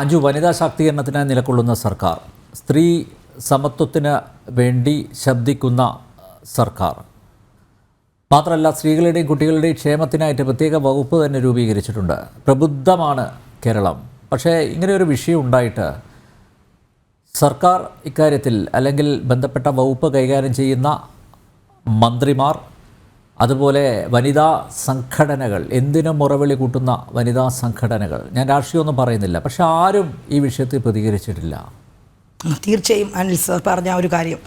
അഞ്ചു, വനിതാ ശാക്തീകരണത്തിന് നിലകൊള്ളുന്ന സർക്കാർ, സ്ത്രീ സമത്വത്തിന് വേണ്ടി ശബ്ദിക്കുന്ന സർക്കാർ, മാത്രമല്ല സ്ത്രീകളുടെയും കുട്ടികളുടെയും ക്ഷേമത്തിനായിട്ട് പ്രത്യേക വകുപ്പ് തന്നെ രൂപീകരിച്ചിട്ടുണ്ട്. പ്രബുദ്ധമാണ് കേരളം. പക്ഷേ ഇങ്ങനെ ഒരു വിഷയം ഉണ്ടായിട്ട് സർക്കാർ ഇക്കാര്യത്തിൽ, അല്ലെങ്കിൽ ബന്ധപ്പെട്ട വകുപ്പ് കൈകാര്യം ചെയ്യുന്ന മന്ത്രിമാർ, അതുപോലെ വനിതാ സംഘടനകൾ, എന്തിനും മുറവിളി കൂട്ടുന്ന വനിതാ സംഘടനകൾ, ഞാൻ രാഷ്ട്രീയമൊന്നും പറയുന്നില്ല, പക്ഷെ ആരും ഈ വിഷയത്തിൽ പ്രതികരിച്ചിട്ടില്ല. തീർച്ചയായും അനിൽ സർ പറഞ്ഞ ഒരു കാര്യം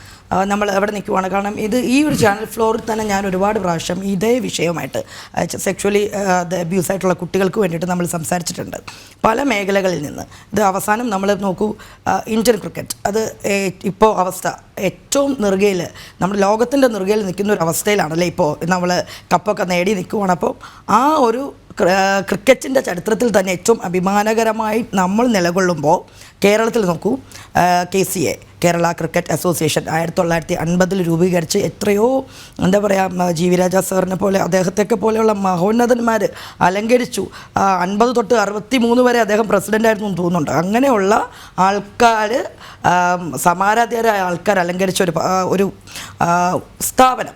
നമ്മൾ എവിടെ നിൽക്കുവാണ്. കാരണം ഇത് ഈ ഒരു ചാനൽ ഫ്ലോറിൽ തന്നെ ഞാൻ ഒരുപാട് പ്രാവശ്യം ഇതേ വിഷയമായിട്ട് സെക്ഷുവലി അബ്യൂസ് ആയിട്ടുള്ള കുട്ടികൾക്ക് വേണ്ടിയിട്ട് നമ്മൾ സംസാരിച്ചിട്ടുണ്ട് പല മേഖലകളിൽ നിന്ന്. ഇത് അവസാനം നമ്മൾ നോക്കൂ, ഇന്ത്യൻ ക്രിക്കറ്റ് അത് ഇപ്പോൾ അവസ്ഥ ഏറ്റവും നെറുകയിൽ, നമ്മുടെ ലോകത്തിൻ്റെ നെറുകയിൽ നിൽക്കുന്ന ഒരു അവസ്ഥയിലാണല്ലേ ഇപ്പോൾ നമ്മൾ കപ്പൊക്കെ നേടി നിൽക്കുവാണ്. അപ്പോൾ ആ ഒരു ക്രിക്കറ്റിൻ്റെ ചരിത്രത്തിൽ തന്നെ ഏറ്റവും അഭിമാനകരമായി നമ്മൾ നിലകൊള്ളുമ്പോൾ കേരളത്തിൽ നോക്കൂ, KCA കേരള ക്രിക്കറ്റ് അസോസിയേഷൻ 1950 രൂപീകരിച്ച് എത്രയോ എന്താ പറയുക, GV രാജ സാറിനെ പോലെ അദ്ദേഹത്തെയൊക്കെ പോലെയുള്ള മഹോന്നതന്മാർ അലങ്കരിച്ചു. 50 തൊട്ട് 63 വരെ അദ്ദേഹം പ്രസിഡൻ്റായിരുന്നു എന്ന് തോന്നുന്നുണ്ട്. അങ്ങനെയുള്ള ആൾക്കാർ, സമാരാധ്യരായ ആൾക്കാർ അലങ്കരിച്ച ഒരു സ്ഥാപനം,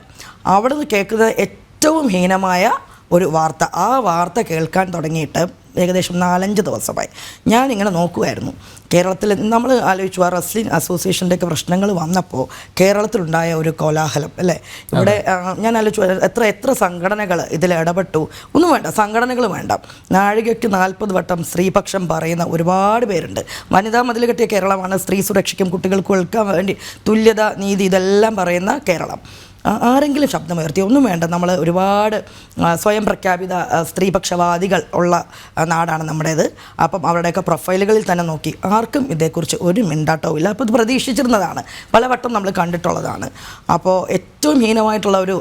അവിടെ നിന്ന് കേൾക്കുന്ന ഏറ്റവും ഹീനമായ ഒരു വാർത്ത, ആ വാർത്ത കേൾക്കാൻ തുടങ്ങിയിട്ട് ഏകദേശം 4-5 ദിവസമായി. ഞാനിങ്ങനെ നോക്കുമായിരുന്നു കേരളത്തിൽ. നമ്മൾ ആലോചിച്ചു, ആ റെസ്ലിംഗ് അസോസിയേഷൻ്റെയൊക്കെ പ്രശ്നങ്ങൾ വന്നപ്പോൾ കേരളത്തിലുണ്ടായ ഒരു കോലാഹലം അല്ലേ. ഇവിടെ ഞാൻ ആലോചിച്ചു എത്ര സംഘടനകൾ ഇതിൽ ഇടപെട്ടു. ഒന്നും വേണ്ട, സംഘടനകൾ വേണ്ട, നാഴികയ്ക്ക് 40 വട്ടം സ്ത്രീപക്ഷം പറയുന്ന ഒരുപാട് പേരുണ്ട്. വനിതാ മതിൽ കെട്ടിയ കേരളമാണ്, സ്ത്രീ സുരക്ഷയ്ക്കും കുട്ടികൾക്ക് കേൾക്കാൻ വേണ്ടി തുല്യത, നീതി ഇതെല്ലാം പറയുന്ന കേരളം. ആരെങ്കിലും ശബ്ദമുയർത്തി? ഒന്നും വേണ്ട. നമ്മൾ ഒരുപാട് സ്വയം പ്രഖ്യാപിത സ്ത്രീപക്ഷവാദികൾ ഉള്ള നാടാണ് നമ്മുടേത്. അപ്പം അവരുടെയൊക്കെ പ്രൊഫൈലുകളിൽ തന്നെ നോക്കി ആർക്കും ഇതേക്കുറിച്ച് ഒരു മിണ്ടാട്ടവും ഇല്ല. അപ്പോൾ ഇത് പ്രതീക്ഷിച്ചിരുന്നതാണ്, പലവട്ടം നമ്മൾ കണ്ടിട്ടുള്ളതാണ്. അപ്പോൾ ഏറ്റവും ഹീനമായിട്ടുള്ള ഒരു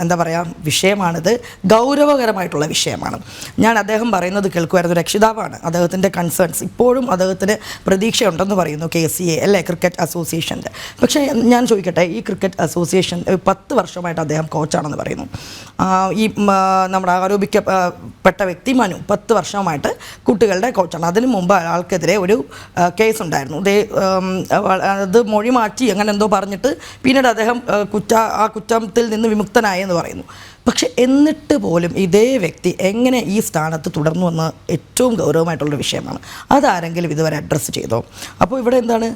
എന്താ പറയുക വിഷയമാണിത്, ഗൗരവകരമായിട്ടുള്ള വിഷയമാണ്. ഞാൻ അദ്ദേഹം പറയുന്നത് കേൾക്കുമായിരുന്നു, രക്ഷിതാവാണ്, അദ്ദേഹത്തിൻ്റെ കൺസേൺസ് ഇപ്പോഴും അദ്ദേഹത്തിന് പ്രതീക്ഷയുണ്ടെന്ന് പറയുന്നു KCA അല്ലേ, ക്രിക്കറ്റ് അസോസിയേഷൻ്റെ. പക്ഷേ ഞാൻ ചോദിക്കട്ടെ, ഈ ക്രിക്കറ്റ് അസോസിയേഷൻ 10 വർഷമായിട്ട് അദ്ദേഹം കോച്ചാണെന്ന് പറയുന്നു. ഈ നമ്മുടെ ആരോപിക്കപ്പെട്ട വ്യക്തി മനു 10 വർഷമായിട്ട് കുട്ടികളുടെ കോച്ചാണ്. അതിനു മുമ്പ് ആൾക്കെതിരെ ഒരു കേസ് ഉണ്ടായിരുന്നു. അത് മൊഴി മാറ്റി അങ്ങനെ എന്തോ പറഞ്ഞിട്ട് പിന്നീട് അദ്ദേഹം ആ കുറ്റത്തിൽ നിന്ന് വിമുക്തനായെന്ന് പറയുന്നു. പക്ഷെ എന്നിട്ട് പോലും ഇതേ വ്യക്തി എങ്ങനെ ഈ സ്ഥാനത്ത് തുടർന്നു എന്ന് ഏറ്റവും ഗൗരവമായിട്ടുള്ള വിഷയമാണ്. അതാരെങ്കിലും ഇതുവരെ അഡ്രസ്സ് ചെയ്തോ? അപ്പോൾ ഇവിടെ എന്താണ്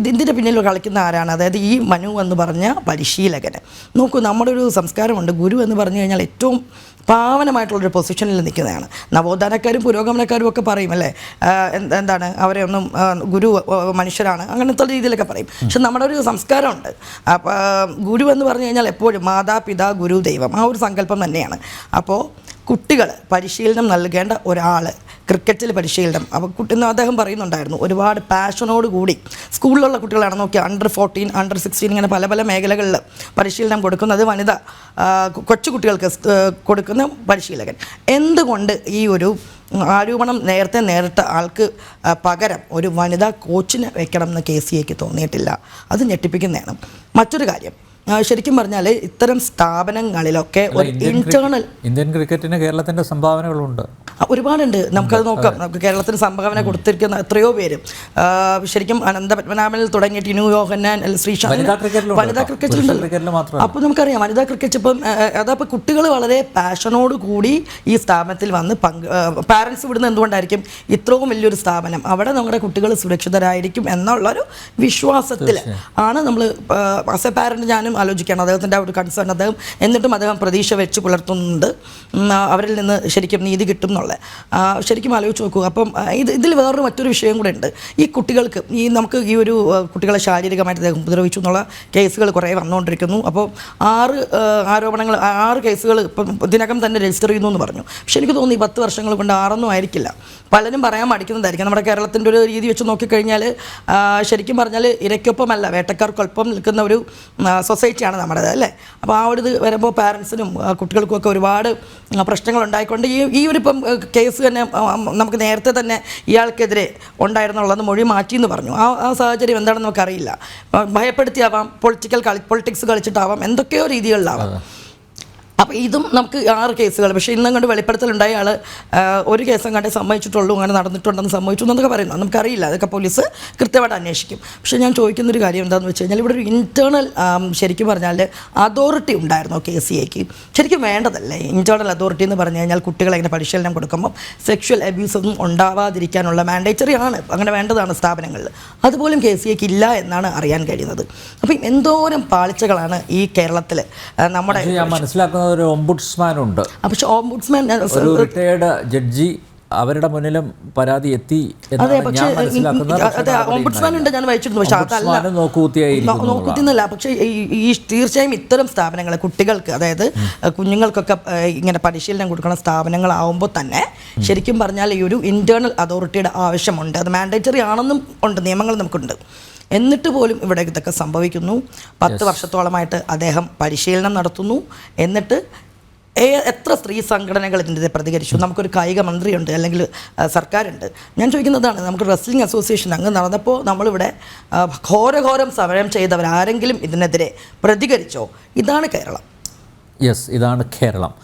ഇതിൻ്റെ പിന്നിൽ കളിക്കുന്ന ആരാണ്? അതായത് ഈ മനു എന്ന് പറഞ്ഞ പരിശീലകന്. നോക്കൂ, നമ്മുടെ ഒരു സംസ്കാരമുണ്ട്, ഗുരു എന്ന് പറഞ്ഞു കഴിഞ്ഞാൽ ഏറ്റവും പാവനമായിട്ടുള്ളൊരു പൊസിഷനിൽ നിൽക്കുന്നതാണ്. നവോത്ഥാനക്കാരും പുരോഗമനക്കാരും ഒക്കെ പറയും അല്ലേ, എന്താണ് അവരെ ഒന്നും ഗുരു മനുഷ്യരാണ് അങ്ങനത്തെ രീതിയിലൊക്കെ പറയും. പക്ഷെ നമ്മുടെ ഒരു സംസ്കാരമുണ്ട്. അപ്പോൾ ഗുരു എന്ന് പറഞ്ഞു കഴിഞ്ഞാൽ എപ്പോഴും മാതാപിതാ ഗുരു ദൈവം, ആ ഒരു സങ്കല്പം തന്നെയാണ്. അപ്പോൾ കുട്ടികൾ പരിശീലനം നൽകേണ്ട ഒരാൾ, ക്രിക്കറ്റിൽ പരിശീലനം, അപ്പോൾ അദ്ദേഹം പറയുന്നുണ്ടായിരുന്നു ഒരുപാട് പാഷനോട് കൂടി സ്കൂളിലുള്ള കുട്ടികളാണ് നോക്കി, Under 14, Under 16 ഇങ്ങനെ പല പല മേഖലകളിൽ പരിശീലനം കൊടുക്കുന്നത് വനിത കൊച്ചു കുട്ടികൾക്ക് കൊടുക്കുന്ന പരിശീലകൻ. എന്തുകൊണ്ട് ഈ ഒരു ആരോപണം നേരത്തെ നേരിട്ട ആൾക്ക് പകരം ഒരു വനിതാ കോച്ചിനെ വെക്കണം എന്ന് KCAക്ക് തോന്നിയിട്ടില്ല? അത് ഞെട്ടിപ്പിക്കുന്നതാണ്. മറ്റൊരു കാര്യം, ശരിക്കും പറഞ്ഞാൽ ഇത്തരം സ്ഥാപനങ്ങളിലൊക്കെ ഒരു ഇന്റേണൽ, ഇന്ത്യൻ ക്രിക്കറ്റിന് കേരളത്തിൻ്റെ സംഭാവനകളുണ്ട്, ഒരുപാടുണ്ട്. നമുക്കത് നോക്കാം. നമുക്ക് കേരളത്തിന് സംഭാവന കൊടുത്തിരിക്കുന്ന എത്രയോ പേര്, ശരിക്കും അനന്തപത്മനാഭനിൽ തുടങ്ങി ടിനു യോഹന്നാൻ, ശ്രീശാന്ത്, വനിതാ ക്രിക്കറ്റിലുണ്ട്. അപ്പോൾ നമുക്കറിയാം വനിതാ ക്രിക്കറ്റ് ഇപ്പം അതപ്പോൾ കുട്ടികൾ വളരെ പാഷനോട് കൂടി ഈ സ്ഥാപനത്തിൽ വന്ന് പാരൻസ് വിടുന്ന എന്തുകൊണ്ടായിരിക്കും? ഇത്രയും വലിയൊരു സ്ഥാപനം, അവിടെ നമ്മുടെ കുട്ടികൾ സുരക്ഷിതരായിരിക്കും എന്നുള്ളൊരു വിശ്വാസത്തിൽ ആണ് നമ്മൾ ആസ് എ പാരൻറ്റ് ഞാനും ആലോചിക്കുകയാണ്. അദ്ദേഹത്തിൻ്റെ ആ ഒരു കൺസേൺ, അദ്ദേഹം എന്നിട്ടും അദ്ദേഹം പ്രതീക്ഷ വെച്ച് പുലർത്തുന്നുണ്ട് അവരിൽ നിന്ന് ശരിക്കും നീതി കിട്ടും എന്നുള്ള. ശരിക്കും ആലോചിച്ച് നോക്കൂ. അപ്പം ഇതിൽ വേറൊരു മറ്റൊരു വിഷയം കൂടെ ഉണ്ട്. ഈ കുട്ടികൾക്ക് നമുക്ക് ഈ ഒരു കുട്ടികളെ ശാരീരികമായിട്ട് അദ്ദേഹം ഉപദ്രവിച്ചു എന്നുള്ള കേസുകൾ കുറേ വന്നുകൊണ്ടിരിക്കുന്നു. അപ്പോൾ 6 കേസുകൾ ഇപ്പം ഇതിനകം തന്നെ രജിസ്റ്റർ ചെയ്യുന്നു എന്ന് പറഞ്ഞു. പക്ഷെ എനിക്ക് തോന്നി 10 വർഷങ്ങൾ കൊണ്ട് 6 ആയിരിക്കില്ല. പലരും പറയാൻ മടിക്കുന്നതായിരിക്കും. നമ്മുടെ കേരളത്തിൻ്റെ ഒരു രീതി വെച്ച് നോക്കിക്കഴിഞ്ഞാൽ ശരിക്കും പറഞ്ഞാൽ ഇരയ്ക്കൊപ്പമല്ല വേട്ടക്കാർക്കൊപ്പം നിൽക്കുന്ന ഒരു സൊസൈറ്റിയാണ് നമ്മുടേത് അല്ലേ. അപ്പോൾ ആ ഒരു ഇത് വരുമ്പോൾ പാരൻസിനും കുട്ടികൾക്കും ഒക്കെ ഒരുപാട് പ്രശ്നങ്ങൾ ഉണ്ടായിക്കൊണ്ട് ഈ ഒരു ഇപ്പം കേസ് തന്നെ നമുക്ക് നേരത്തെ തന്നെ ഇയാൾക്കെതിരെ ഉണ്ടായിരുന്നുള്ളത് മൊഴി മാറ്റിയെന്ന് പറഞ്ഞു. ആ സാഹചര്യം എന്താണെന്ന് നമുക്കറിയില്ല. ഭയപ്പെടുത്തിയാവാം, പൊളിറ്റിക്സ് കളിച്ചിട്ടാവാം, എന്തൊക്കെയോ രീതികളിലാവാം. അപ്പോൾ ഇതും നമുക്ക് 6 കേസുകൾ, പക്ഷേ ഇന്നും കണ്ട് വെളിപ്പെടുത്തലുണ്ടായ ആൾ ഒരു കേസും കണ്ടേ സമ്മതിച്ചിട്ടുള്ളൂ, അങ്ങനെ നടന്നിട്ടുണ്ടെന്ന് സമ്മതിച്ചു എന്നൊക്കെ പറയുന്നു. നമുക്കറിയില്ല, അതൊക്കെ പോലീസ് കൃത്യമായിട്ട് അന്വേഷിക്കും. പക്ഷേ ഞാൻ ചോദിക്കുന്നൊരു കാര്യം എന്താണെന്ന് വെച്ച് കഴിഞ്ഞാൽ, ഇവിടെ ഒരു ഇൻറ്റേർണൽ ശരിക്കും പറഞ്ഞാൽ അതോറിറ്റി ഉണ്ടായിരുന്നു KCAക്ക്. ശരിക്കും വേണ്ടതല്ലേ ഇൻറ്റേർണൽ അതോറിറ്റി എന്ന് പറഞ്ഞു കഴിഞ്ഞാൽ? കുട്ടികളെ ഇങ്ങനെ പരിശീലനം കൊടുക്കുമ്പം സെക്ഷൽ അബ്യൂസ് ഒന്നും ഉണ്ടാവാതിരിക്കാനുള്ള മാൻഡേറ്ററി ആണ്, അങ്ങനെ വേണ്ടതാണ് സ്ഥാപനങ്ങളിൽ. അതുപോലും KCAക്ക് ഇല്ല എന്നാണ് അറിയാൻ കഴിയുന്നത്. അപ്പം എന്തോരം പാളിച്ചകളാണ് ഈ കേരളത്തിൽ നമ്മുടെ. ഞാൻ മനസ്സിലാക്കുന്നത് ഒരു ഓംബുഡ്സ്മാൻ ഉണ്ട്, പക്ഷേ ഓംബുഡ്സ്മാൻ ഒരു റിട്ടയേർഡ് ജഡ്ജി, അവരുടെ മുന്നിലും പരാതി എത്തി. അതെ, പക്ഷേ അതെ ഓംബുഡ്സ്മാൻ ഉണ്ട്, ഞാൻ വായിച്ചിരുന്നു. പക്ഷേ അതല്ല നോക്കൂത്തിന്നല്ല. പക്ഷേ ഈ തീർച്ചയായും ഇത്തരം സ്ഥാപനങ്ങൾ കുട്ടികൾക്ക്, അതായത് കുഞ്ഞുങ്ങൾക്കൊക്കെ ഇങ്ങനെ പരിശീലനം കൊടുക്കുന്ന സ്ഥാപനങ്ങളാവുമ്പോൾ തന്നെ ശരിക്കും പറഞ്ഞാൽ ഈ ഒരു ഇൻറ്റേർണൽ അതോറിറ്റിയുടെ ആവശ്യമുണ്ട്. അത് മാൻഡേറ്ററി ആണെന്നും ഉണ്ട്, നിയമങ്ങൾ നമുക്കുണ്ട്. എന്നിട്ട് പോലും ഇവിടെ ഇതൊക്കെ സംഭവിക്കുന്നു. 10 വർഷത്തോളമായിട്ട് അദ്ദേഹം പരിശീലനം നടത്തുന്നു. എന്നിട്ട് എത്ര സ്ത്രീ സംഘടനകൾ ഇതിൻ്റെ പ്രതികരിച്ചു? നമുക്കൊരു കായിക മന്ത്രിയുണ്ട്, അല്ലെങ്കിൽ സർക്കാരുണ്ട്. ഞാൻ ചോദിക്കുന്നതാണ്, നമുക്ക് റെസ്ലിംഗ് അസോസിയേഷൻ അങ്ങ് നടന്നപ്പോൾ നമ്മളിവിടെ ഘോരഘോരം സമരം ചെയ്തവരാരെങ്കിലും ഇതിനെതിരെ പ്രതികരിച്ചോ? ഇതാണ് കേരളം. യെസ്, ഇതാണ് കേരളം.